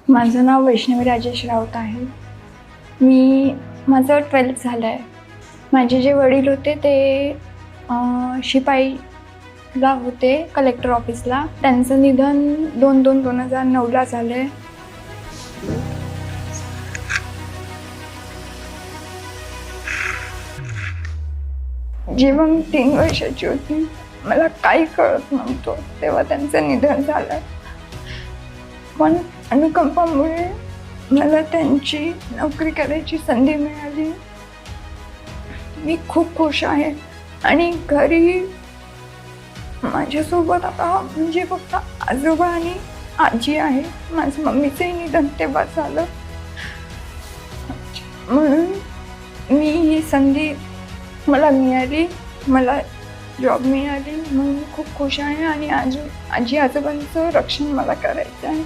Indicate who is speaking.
Speaker 1: माझं नाव वैष्णवी राजेश राऊत आहे. माझं 12th झालं आहे. माझे जे वडील होते ते शिपाईला होते, कलेक्टर ऑफिसला. त्यांचं निधन 2/2/2009ला झालं आहे. जेव्हा मी 3 वर्षाची होती, मला काही कळत नव्हतं, तेव्हा त्यांचं निधन झालं. पण अनुकंपामुळे मला त्यांची नोकरी करायची संधी मिळाली. मी खूप खुश आहे. आणि घरी माझ्यासोबत आता म्हणजे फक्त आजोबा आणि आजी आहे. माझ्या मम्मीचंही निधन तेव्हा झालं, म्हणून ही संधी मला मिळाली, मला जॉब मिळाली, म्हणून खूप खुश आहे. आणि आजी आजोबांचं रक्षण मला करायचं आहे.